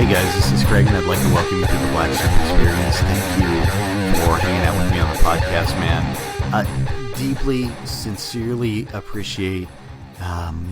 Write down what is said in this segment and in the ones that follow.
Hey guys, this is Craig, and I'd like to welcome you to the Blackstone Experience. Thank you for hanging out with me on the podcast, man. Deeply, sincerely appreciate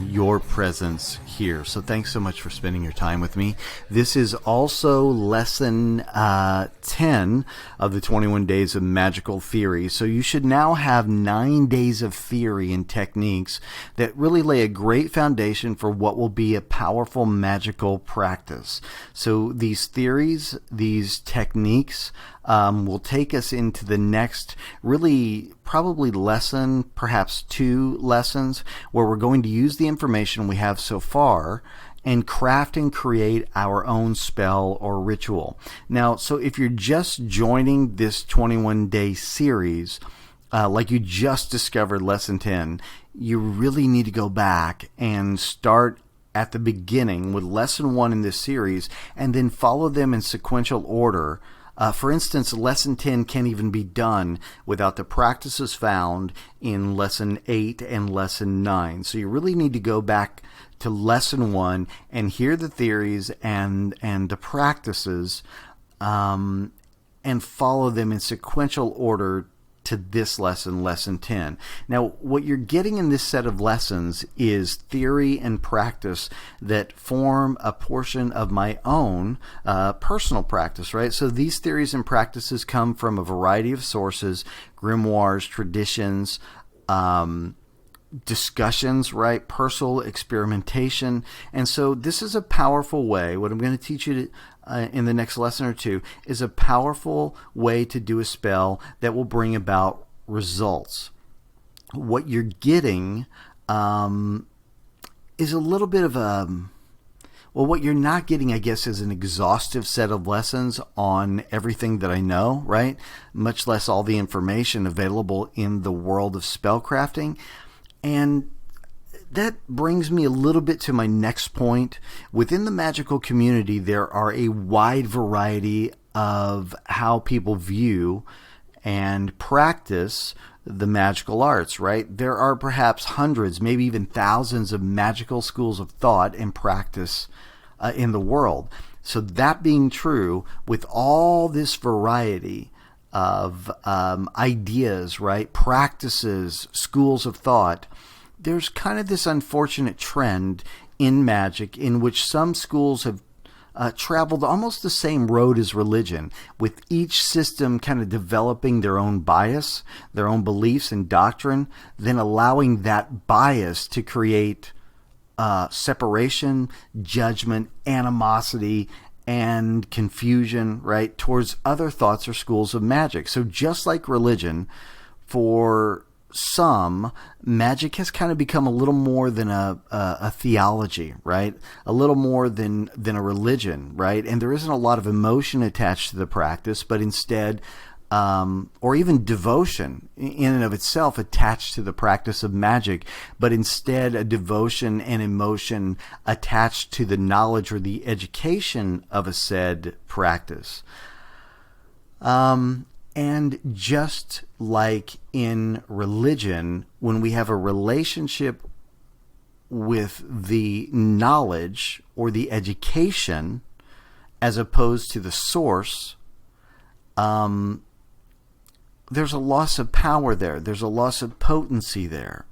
your presence here. So thanks so much for spending your time with me. This is also lesson 10 of the 21 days of magical theory. So you should now have 9 days of theory and techniques that really lay a great foundation for what will be a powerful magical practice. So these theories, these techniques, will take us into the next really probably lesson, perhaps 2 lessons, where we're going to use the information we have so far and craft and create our own spell or ritual. Now, so if you're just joining this 21-day series, like you just discovered lesson 10, you really need to go back and start at the beginning with lesson 1 in this series and then follow them in sequential order. For instance, lesson 10 can't even be done without the practices found in lesson 8 and lesson 9. So you really need to go back to lesson 1 and hear the theories and the practices and follow them in sequential order to this lesson, lesson 10. Now, what you're getting in this set of lessons is theory and practice that form a portion of my own personal practice, right? So these theories and practices come from a variety of sources, grimoires, traditions, discussions, right? Personal experimentation. And so this is a powerful way. What I'm going to teach you in the next lesson or 2 is a powerful way to do a spell that will bring about results. What you're getting is a little bit of what you're not getting, I guess, is an exhaustive set of lessons on everything that I know, right? Much less all the information available in the world of spellcrafting. And that brings me a little bit to my next point. Within the magical community, there are a wide variety of how people view and practice the magical arts, right? There are perhaps hundreds, maybe even thousands of magical schools of thought and practice in the world. So that being true, with all this variety of ideas, right? Practices, schools of thought, there's kind of this unfortunate trend in magic in which some schools have traveled almost the same road as religion, with each system kind of developing their own bias, their own beliefs and doctrine, then allowing that bias to create separation, judgment, animosity, and confusion, right, towards other thoughts or schools of magic. So just like religion, for some, magic has kind of become a little more than a theology, right? A little more than a religion, right? And there isn't a lot of emotion attached to the practice, but instead, or even devotion in and of itself attached to the practice of magic, but instead a devotion and emotion attached to the knowledge or the education of a said practice. And just like in religion, when we have a relationship with the knowledge or the education as opposed to the source, there's a loss of power there. There's a loss of potency there.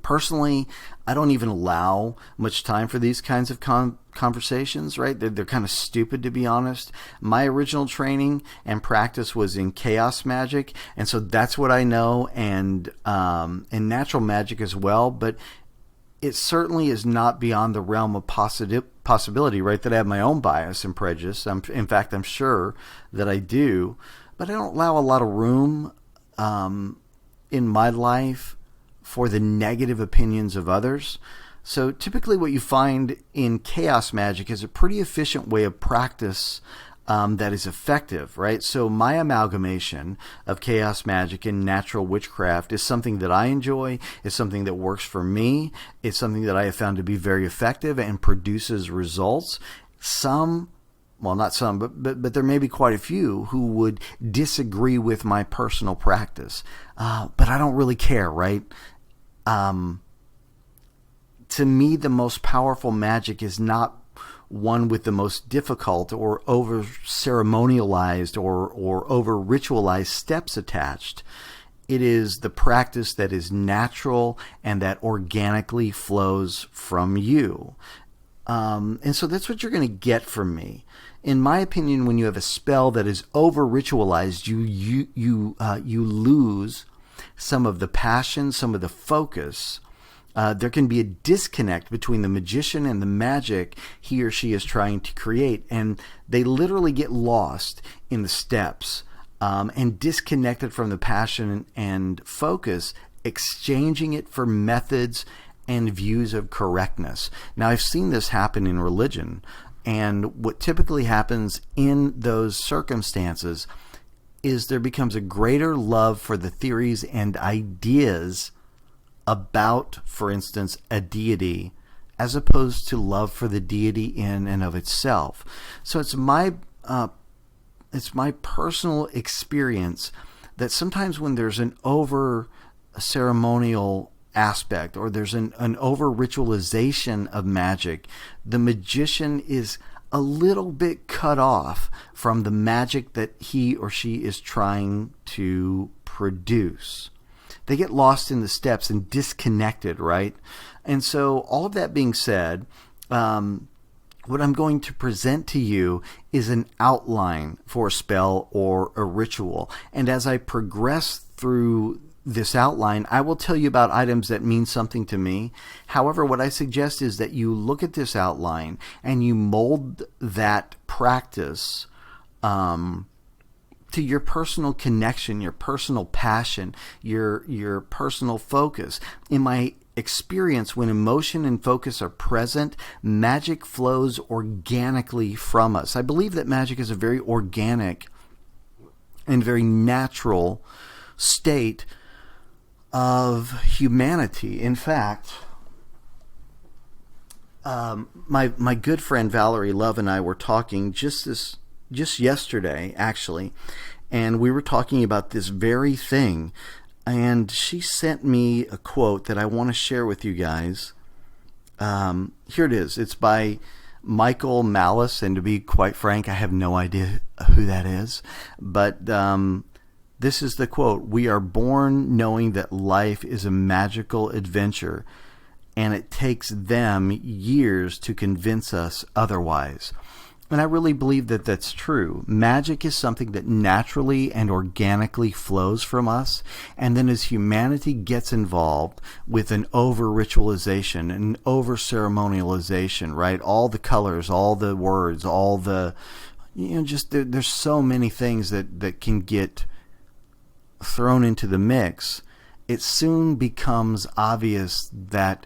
Personally, I don't even allow much time for these kinds of conversations, right? They're kind of stupid, to be honest. My original training and practice was in chaos magic, and so that's what I know, and natural magic as well, but it certainly is not beyond the realm of possibility, right, that I have my own bias and prejudice. In fact, I'm sure that I do, but I don't allow a lot of room in my life for the negative opinions of others. So typically what you find in chaos magic is a pretty efficient way of practice that is effective, right? So my amalgamation of chaos magic and natural witchcraft is something that I enjoy, is something that works for me, it's something that I have found to be very effective and produces results. Not some, but there may be quite a few who would disagree with my personal practice. But I don't really care, right? To me, the most powerful magic is not one with the most difficult or over ceremonialized or over ritualized steps attached. It is the practice that is natural and that organically flows from you. And so that's what you're going to get from me. In my opinion, when you have a spell that is over ritualized, you lose some of the passion, some of the focus. There can be a disconnect between the magician and the magic he or she is trying to create, and they literally get lost in the steps and disconnected from the passion and focus, exchanging it for methods and views of correctness. Now, I've seen this happen in religion, and what typically happens in those circumstances is there becomes a greater love for the theories and ideas about, for instance, a deity, as opposed to love for the deity in and of itself. So it's my personal experience that sometimes when there's an over ceremonial aspect or there's an over ritualization of magic, the magician is a little bit cut off from the magic that he or she is trying to produce. They get lost in the steps and disconnected, right? And so all of that being said, what I'm going to present to you is an outline for a spell or a ritual. And as I progress through this outline, I will tell you about items that mean something to me. However, what I suggest is that you look at this outline and you mold that practice to your personal connection, your personal passion, your personal focus. In my experience, when emotion and focus are present, magic flows organically from us. I believe that magic is a very organic and very natural state of humanity. In fact, my good friend Valerie Love and I were talking just yesterday, actually, and we were talking about this very thing, and she sent me a quote that I want to share with you guys. Here it is. It's by Michael Malice, and to be quite frank, I have no idea who that is, but this is the quote: "We are born knowing that life is a magical adventure, and it takes them years to convince us otherwise." And I really believe that that's true. Magic is something that naturally and organically flows from us. And then as humanity gets involved with an over-ritualization, an over-ceremonialization, right? All the colors, all the words, all the, just there's so many things that can get thrown into the mix. It soon becomes obvious that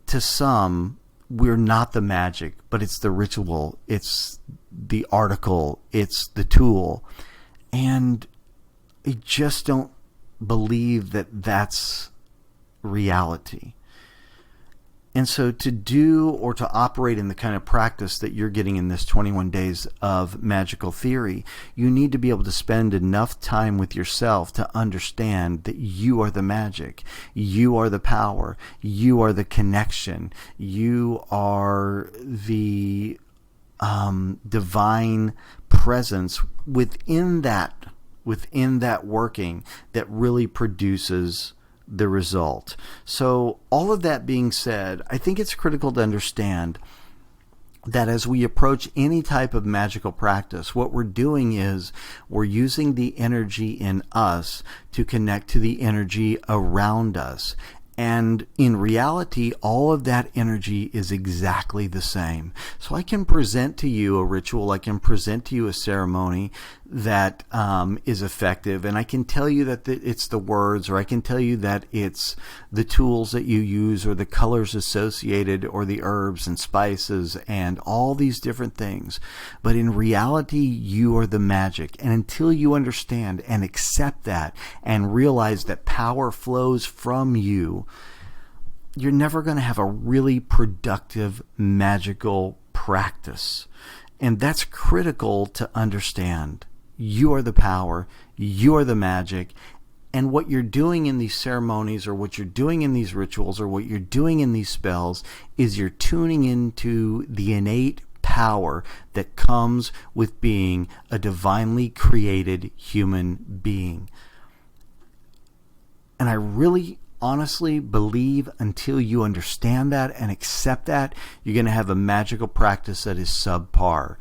to some, we're not the magic, but it's the ritual, it's the article, it's the tool. And I just don't believe that that's reality. And so to do or to operate in the kind of practice that you're getting in this 21 days of magical theory, you need to be able to spend enough time with yourself to understand that you are the magic, you are the power, you are the connection, you are the divine presence within that working that really produces the result. So all of that being said, I think it's critical to understand that as we approach any type of magical practice, what we're doing is we're using the energy in us to connect to the energy around us. And in reality, all of that energy is exactly the same. So I can present to you a ritual, I can present to you a ceremony that is effective, and I can tell you that it's the words, or I can tell you that it's the tools that you use, or the colors associated, or the herbs and spices, and all these different things. But in reality, you are the magic. And until you understand and accept that and realize that power flows from you, you're never going to have a really productive magical practice. And that's critical to understand. You are the power, you are the magic, And what you're doing in these ceremonies, or what you're doing in these rituals, or what you're doing in these spells, is you're tuning into the innate power that comes with being a divinely created human being. And I really honestly believe until you understand that and accept that, you're going to have a magical practice that is subpar.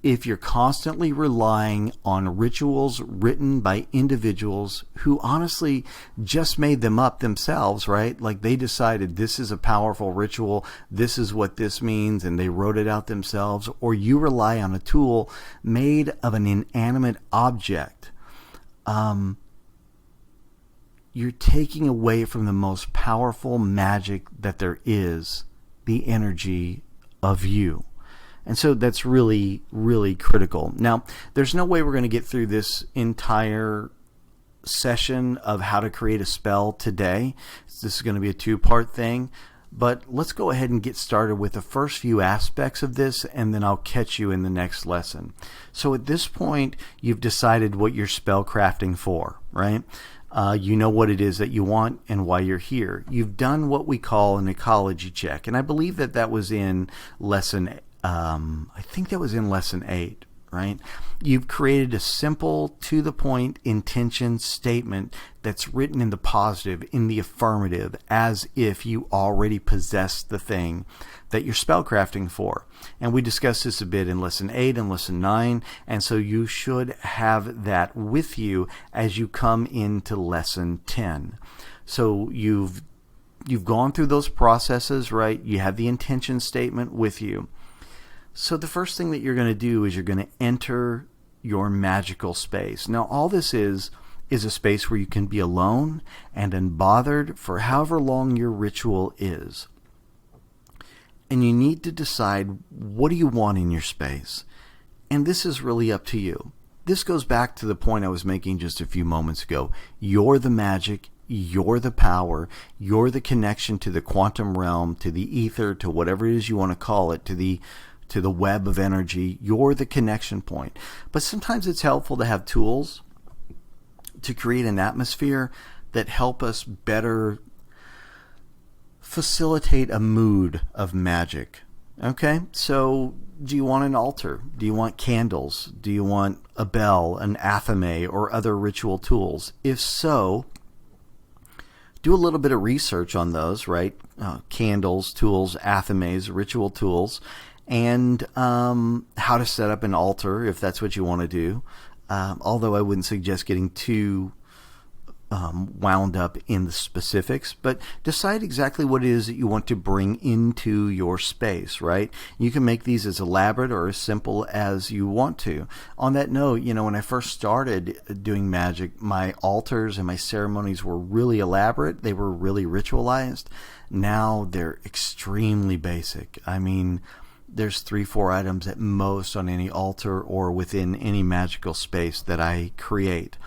If you're constantly relying on rituals written by individuals who honestly just made them up themselves, right? Like they decided this is a powerful ritual, this is what this means, and they wrote it out themselves, or you rely on a tool made of an inanimate object, you're taking away from the most powerful magic that there is, the energy of you. And so that's really, really critical. Now, there's no way we're going to get through this entire session of how to create a spell today. This is going to be a two-part thing. But let's go ahead and get started with the first few aspects of this, and then I'll catch you in the next lesson. So at this point, you've decided what you're spell crafting for, right? You know what it is that you want and why you're here. You've done what we call an ecology check. And I believe that that was in lesson I think that was in lesson 8, right? You've created a simple, to-the-point intention statement that's written in the positive, in the affirmative, as if you already possess the thing that you're spellcrafting for. And we discussed this a bit in lesson 8 and lesson 9, and so you should have that with you as you come into lesson 10. So you've gone through those processes, right? You have the intention statement with you. So the first thing that you're going to do is you're going to enter your magical space. Now, all this is a space where you can be alone and unbothered for however long your ritual is. And you need to decide, what do you want in your space? And this is really up to you. This goes back to the point I was making just a few moments ago. You're the magic. You're the power. You're the connection to the quantum realm, to the ether, to whatever it is you want to call it, to the web of energy. You're the connection point. But sometimes it's helpful to have tools to create an atmosphere that help us better facilitate a mood of magic. Okay? So do you want an altar? Do you want candles? Do you want a bell, an athame, or other ritual tools? If so, do a little bit of research on those, right? Candles, tools, athames, ritual tools, and how to set up an altar if that's what you want to do. Although I wouldn't suggest getting too wound up in the specifics, but decide exactly what it is that you want to bring into your space, right? You can make these as elaborate or as simple as you want to. On that note, when I first started doing magic, my altars and my ceremonies were really elaborate. They were really ritualized. Now they're extremely basic. I mean, there's 3-4 items at most on any altar or within any magical space that I create.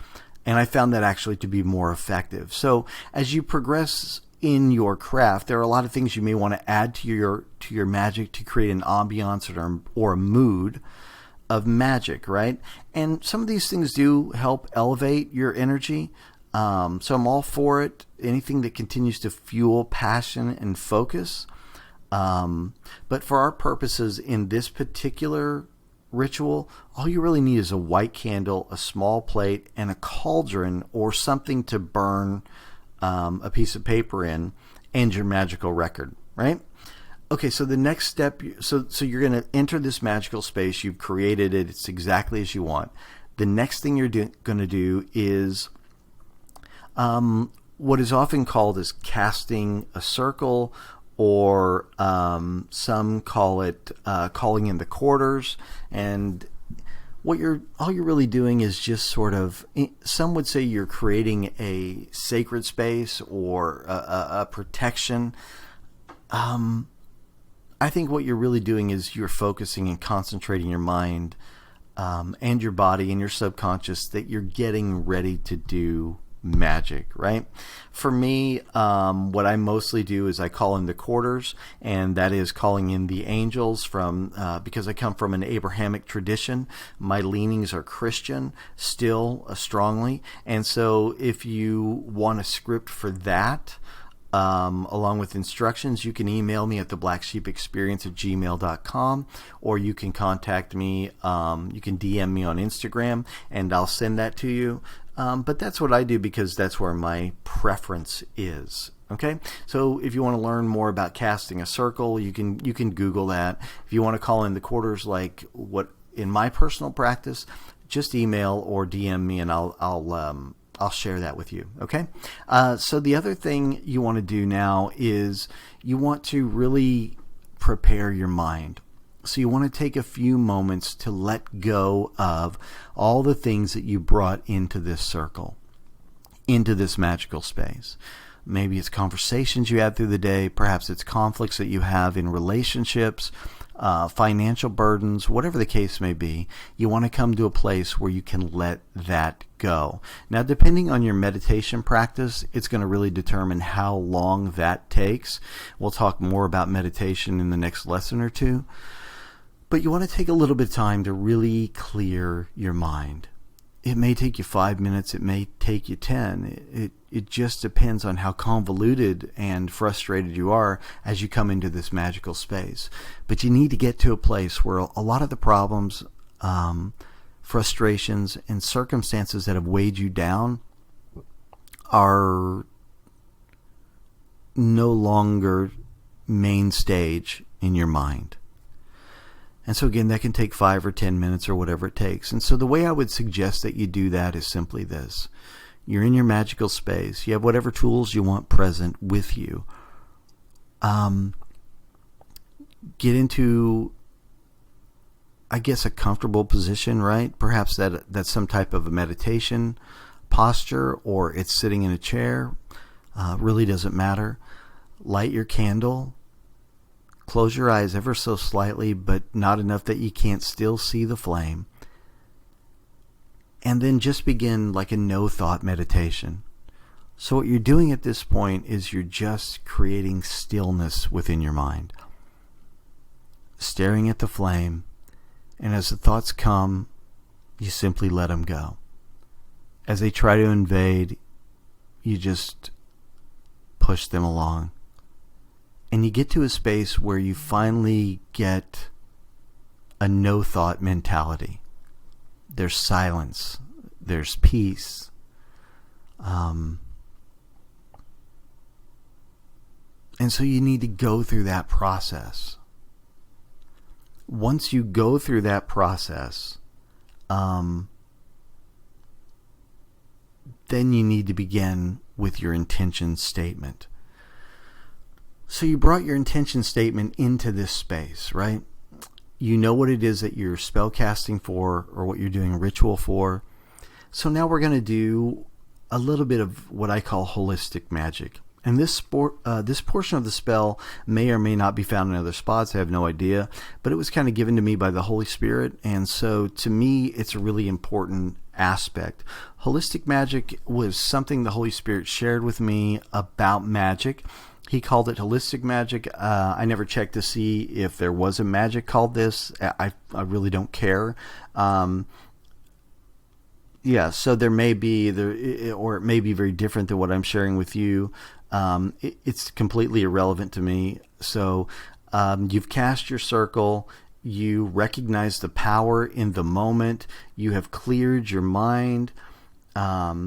And I found that actually to be more effective. So as you progress in your craft, there are a lot of things you may want to add to your magic to create an ambiance or a mood of magic, right? And some of these things do help elevate your energy. So I'm all for it. Anything that continues to fuel passion and focus. But for our purposes in this particular ritual, all you really need is a white candle, a small plate, and a cauldron or something to burn a piece of paper in, and your magical record, right? Okay, so the next step, so you're going to enter this magical space. You've created it. It's exactly as you want. The next thing you're going to do is what is often called as casting a circle, or some call it calling in the quarters. And all you're really doing is just sort of, some would say you're creating a sacred space or a protection. I think what you're really doing is you're focusing and concentrating your mind and your body and your subconscious that you're getting ready to do magic, right? For me, what I mostly do is I call in the quarters, and that is calling in the angels from, because I come from an Abrahamic tradition. My leanings are Christian still strongly. And so if you want a script for that, along with instructions, you can email me at theblacksheepexperience@gmail.com, or you can contact me. You can DM me on Instagram, and I'll send that to you. But that's what I do because that's where my preference is. Okay, so if you want to learn more about casting a circle, you can Google that. If you want to call in the quarters, like what in my personal practice, just email or DM me, and I'll share that with you. Okay. So the other thing you want to do now is you want to really prepare your mind. So you want to take a few moments to let go of all the things that you brought into this circle, into this magical space. Maybe it's conversations you had through the day. Perhaps it's conflicts that you have in relationships, financial burdens, whatever the case may be. You want to come to a place where you can let that go. Now, depending on your meditation practice, it's going to really determine how long that takes. We'll talk more about meditation in the next lesson or two. But you want to take a little bit of time to really clear your mind. It may take you 5 minutes. It may take you 10. It just depends on how convoluted and frustrated you are as you come into this magical space. But you need to get to a place where a lot of the problems, frustrations, and circumstances that have weighed you down are no longer main stage in your mind. And so again, that can take 5 or 10 minutes or whatever it takes. And so the way I would suggest that you do that is simply this. You're in your magical space. You have whatever tools you want present with you. Get into, I guess, a comfortable position, right? Perhaps that's some type of a meditation posture, or it's sitting in a chair. Really doesn't matter. Light your candle. Close your eyes ever so slightly, but not enough that you can't still see the flame. And then just begin like a no-thought meditation. So what you're doing at this point is you're just creating stillness within your mind. Staring at the flame, and as the thoughts come, you simply let them go. As they try to invade, you just push them along. And you get to a space where you finally get a no-thought mentality. There's silence. There's peace. And so you need to go through that process. Once you go through that process, then you need to begin with your intention statement. So you brought your intention statement into this space, right? You know what it is that you're spell casting for, or what you're doing ritual for. So now we're going to do a little bit of what I call holistic magic. And this portion of the spell may or may not be found in other spots. I have no idea. But it was kind of given to me by the Holy Spirit. And so to me, it's a really important aspect. Holistic magic was something the Holy Spirit shared with me about magic. He called it holistic magic. I never checked to see if there was a magic called this. I really don't care. So there may be, or it may be very different than what I'm sharing with you. It's completely irrelevant to me. So you've cast your circle. You recognize the power in the moment. You have cleared your mind.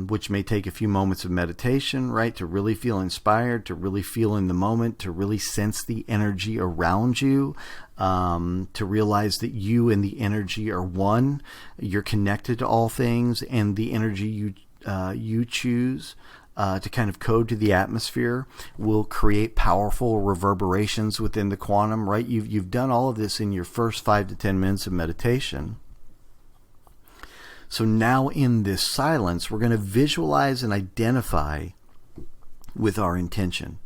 Which may take a few moments of meditation, right? To really feel inspired, to really feel in the moment, to really sense the energy around you, to realize that you and the energy are one. You're connected to all things, and the energy you choose to kind of code to the atmosphere will create powerful reverberations within the quantum, right? You've done all of this in your first 5 to 10 minutes of meditation. So now in this silence, we're going to visualize and identify with our intention.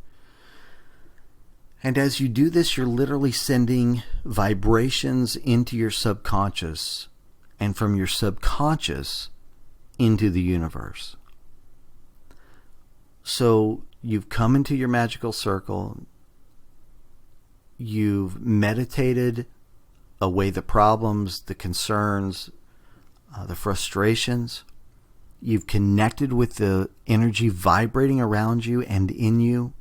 And as you do this, you're literally sending vibrations into your subconscious, and from your subconscious into the universe. So you've come into your magical circle. You've meditated away the problems, the concerns, the frustrations. You've connected with the energy vibrating around you and in you.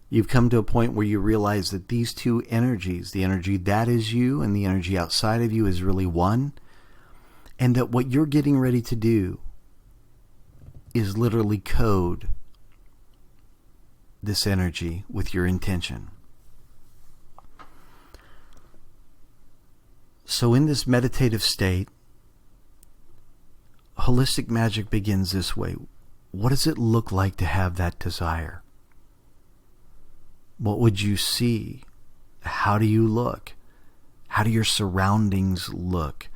You've come to a point where you realize that these two energies, the energy that is you and the energy outside of you, is really one. And that what you're getting ready to do is literally code this energy with your intention. So in this meditative state, holistic magic begins this way. What does it look like to have that desire? What would you see? How do you look? How do your surroundings look?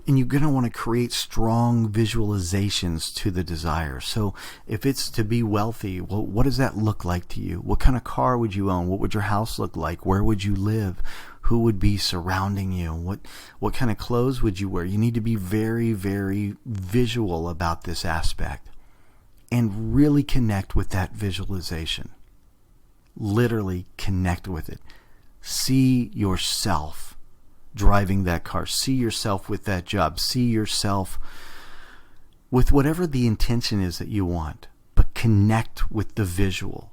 And you're going to want to create strong visualizations to the desire. So if it's to be wealthy, well, what does that look like to you? What kind of car would you own? What would your house look like? Where would you live? Who would be surrounding you? What kind of clothes would you wear? You need to be very, very visual about this aspect and really connect with that visualization. Literally connect with it. See yourself driving that car. See yourself with that job. See yourself with whatever the intention is that you want, but connect with the visual.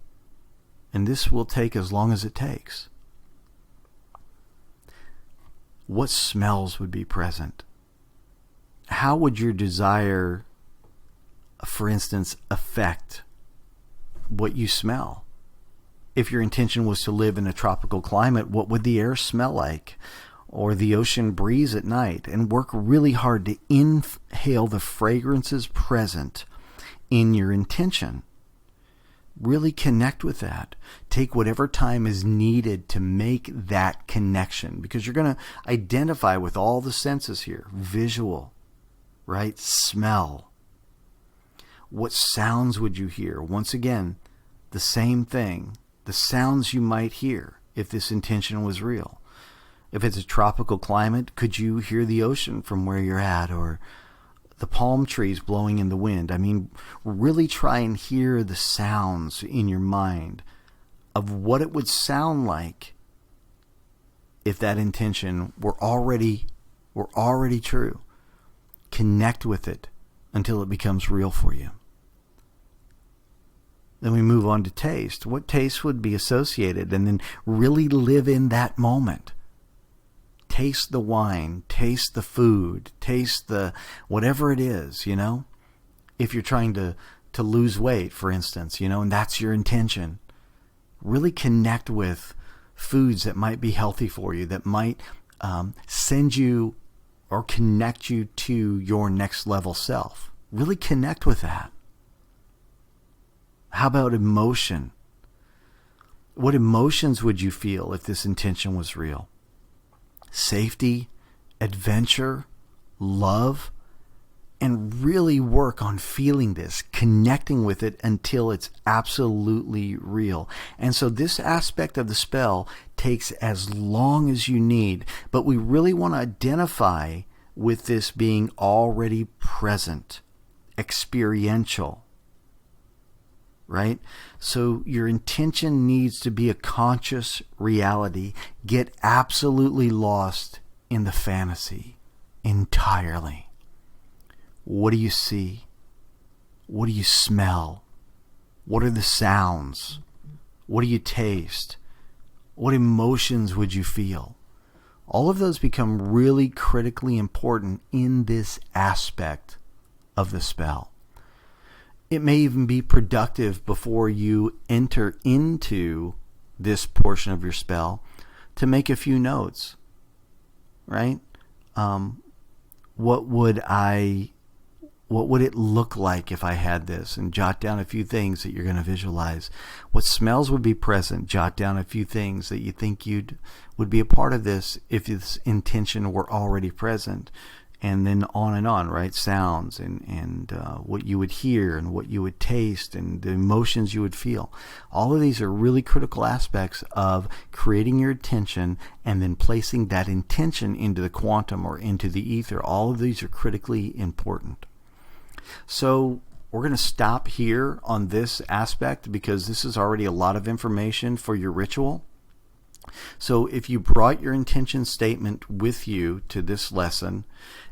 And this will take as long as it takes. What smells would be present? How would your desire, for instance, affect what you smell? If your intention was to live in a tropical climate, what would the air smell like? Or the ocean breeze at night? And work really hard to inhale the fragrances present in your intention. Really connect with that. Take whatever time is needed to make that connection, because you're going to identify with all the senses here. Visual, right? Smell. What sounds would you hear? Once again, the same thing. The sounds you might hear if this intention was real. If it's a tropical climate, could you hear the ocean from where you're at, or the palm trees blowing in the wind? I mean, really try and hear the sounds in your mind of what it would sound like if that intention were already true. Connect with it until it becomes real for you. Then we move on to taste. What taste would be associated? And then really live in that moment. Taste the wine, taste the food, taste the whatever it is, you know. If you're trying to lose weight, for instance, you know, and that's your intention, really connect with foods that might be healthy for you, that might send you or connect you to your next level self. Really connect with that. How about emotion? What emotions would you feel if this intention was real? Safety, adventure, love, and really work on feeling this, connecting with it until it's absolutely real. And so this aspect of the spell takes as long as you need, but we really want to identify with this being already present, experiential, right? So your intention needs to be a conscious reality. Get absolutely lost in the fantasy entirely. What do you see? What do you smell? What are the sounds? What do you taste? What emotions would you feel? All of those become really critically important in this aspect of the spell. It may even be productive before you enter into this portion of your spell to make a few notes, right? What would it look like if I had this? And jot down a few things that you're going to visualize. What smells would be present? Jot down a few things that you think would be a part of this if this intention were already present. And then on, right? Sounds and what you would hear and what you would taste and the emotions you would feel. All of these are really critical aspects of creating your intention and then placing that intention into the quantum or into the ether. All of these are critically important. So we're going to stop here on this aspect because this is already a lot of information for your ritual. So if you brought your intention statement with you to this lesson,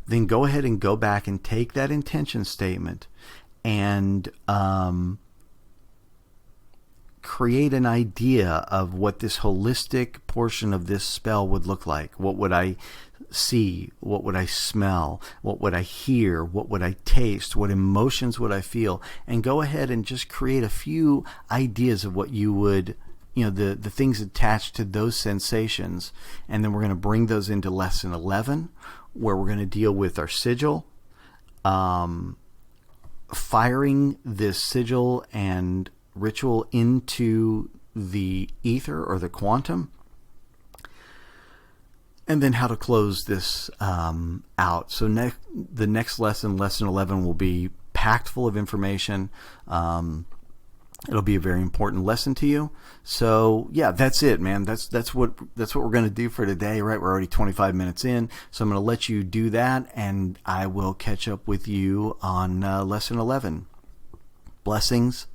then go ahead and go back and take that intention statement and create an idea of what this holistic portion of this spell would look like. What would I see? What would I smell? What would I hear? What would I taste? What emotions would I feel? And go ahead and just create a few ideas of what you would, the things attached to those sensations. And then we're going to bring those into lesson 11, where we're going to deal with our sigil, firing this sigil and ritual into the ether or the quantum, and then how to close this out. So the next lesson, lesson 11, will be packed full of information. It'll be a very important lesson to you. So yeah, that's it, man. That's what we're going to do for today, right? We're already 25 minutes in, so I'm going to let you do that, and I will catch up with you on lesson 11. Blessings.